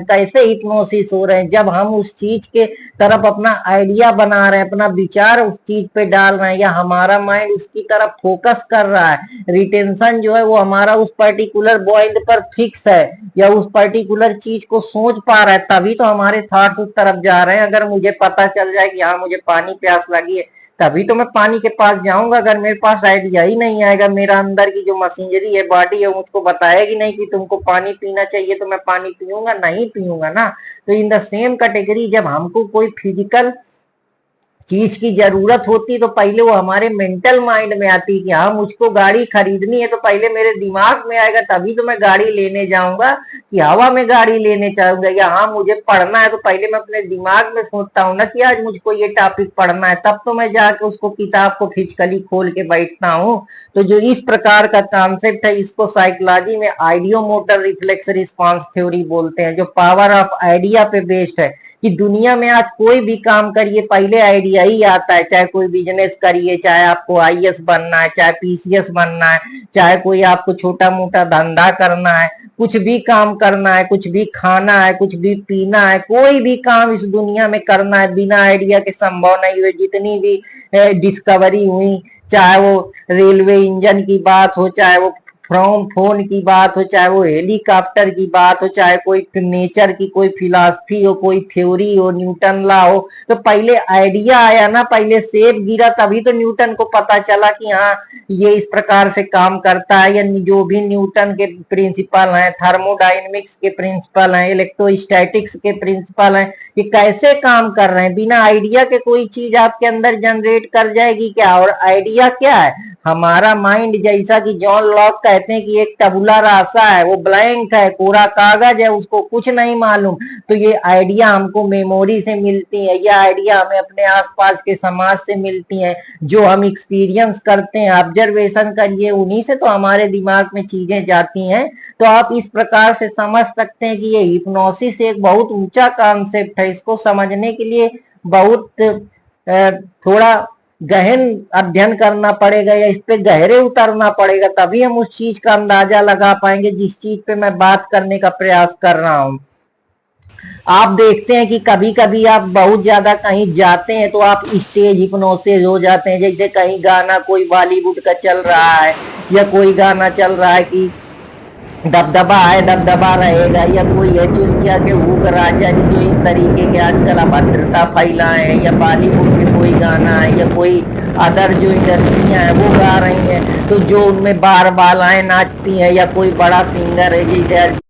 कैसे हिप्नोसिस हो रहे हैं, जब हम उस चीज के तरफ अपना आइडिया बना रहे हैं, अपना विचार उस चीज पे डाल रहे हैं, या हमारा माइंड उसकी तरफ फोकस कर रहा है, रिटेंशन जो है वो हमारा उस पर्टिकुलर पॉइंट पर फिक्स है, या उस पर्टिकुलर चीज को सोच पा रहा है, तभी तो हमारे थॉट्स उस तरफ जा रहे हैं। अगर मुझे पता चल जाए कि हाँ मुझे पानी प्यास लगी है, तभी तो मैं पानी के पास जाऊंगा। अगर मेरे पास आइडिया ही नहीं आएगा, मेरा अंदर की जो मशीनरी है, बॉडी है, मुझको बताएगी नहीं कि तुमको पानी पीना चाहिए, तो मैं पानी पीऊंगा नहीं, पीऊंगा ना। तो इन द सेम कैटेगरी, जब हमको कोई फिजिकल चीज की जरूरत होती तो पहले वो हमारे मेंटल माइंड में आती कि हाँ मुझको गाड़ी खरीदनी है, तो पहले मेरे दिमाग में आएगा, तभी तो मैं गाड़ी लेने जाऊंगा, कि हवा में गाड़ी लेने चाहूंगा। या हाँ मुझे पढ़ना है, तो पहले मैं अपने दिमाग में सोचता हूँ ना कि आज मुझको ये टॉपिक पढ़ना है, तब तो मैं जाके उसको किताब को फिजिकली खोल के बैठता हूँ। तो जो इस प्रकार का कॉन्सेप्ट है, इसको साइकोलॉजी में audio motor reflex response theory बोलते हैं, जो पावर ऑफ आइडिया पे बेस्ड है। कि दुनिया में आज कोई भी काम करिए, पहले आइडिया ही आता है। चाहे कोई बिजनेस करिए, चाहे आपको आईएएस बनना है, चाहे पीसीएस बनना है, चाहे कोई आपको छोटा मोटा धंधा करना है, कुछ भी काम करना है, कुछ भी खाना है, कुछ भी पीना है, कोई भी काम इस दुनिया में करना है, बिना आइडिया के संभव नहीं हुए। जितनी भी डिस्कवरी हुई, चाहे वो रेलवे इंजन की बात हो, चाहे वो फ्रॉम फोन की बात हो, चाहे वो हेलीकॉप्टर की बात हो, चाहे कोई नेचर की कोई फिलॉसफी हो, कोई थ्योरी हो, न्यूटन लॉ हो, तो पहले आइडिया आया ना, पहले सेब गिरा, तभी तो न्यूटन को पता चला कि हाँ ये इस प्रकार से काम करता है। या जो भी न्यूटन के प्रिंसिपल हैं, थर्मोडायनेमिक्स के प्रिंसिपल हैं, इलेक्ट्रोस्टैटिक्स के प्रिंसिपल हैं, ये कैसे काम कर रहे हैं। बिना आइडिया के कोई चीज आपके अंदर जनरेट कर जाएगी क्या? और आइडिया क्या है? हमारा माइंड, जैसा कि जॉन लॉक कहते हैं कि एक टबुला रासा है, वो ब्लैंक है, कोरा कागज है, उसको कुछ नहीं मालूम। तो ये आइडिया हमको मेमोरी से मिलती है, ये आइडिया हमें अपने आसपास के समाज से मिलती है, जो हम एक्सपीरियंस करते हैं, ऑब्जर्वेशन करिए, उन्हीं से तो हमारे दिमाग में चीजें जाती हैं। तो आप इस प्रकार से समझ सकते हैं कि ये हिप्नोसिस एक बहुत ऊंचा कॉन्सेप्ट है। इसको समझने के लिए बहुत थोड़ा गहन अध्ययन करना पड़ेगा, या इस पे गहरे उतरना पड़ेगा, तभी हम उस चीज का अंदाजा लगा पाएंगे जिस चीज पे मैं बात करने का प्रयास कर रहा हूं। आप देखते हैं कि कभी कभी आप बहुत ज्यादा कहीं जाते हैं तो आप स्टेज हिप्नोसिस हो जाते हैं। जैसे कहीं गाना कोई बॉलीवुड का चल रहा है, या कोई गाना चल रहा है कि दबदबा है दबदबा रहेगा, या कोई है चुटिया के हुक राजा जी, जो इस तरीके के आजकल अभद्रता फैलाए हैं, या बॉलीवुड के कोई गाना है, या कोई अदर जो इंडस्ट्रियां हैं वो गा रही हैं, तो जो उनमें बार बालाएं नाचती हैं, या कोई बड़ा सिंगर है जैसे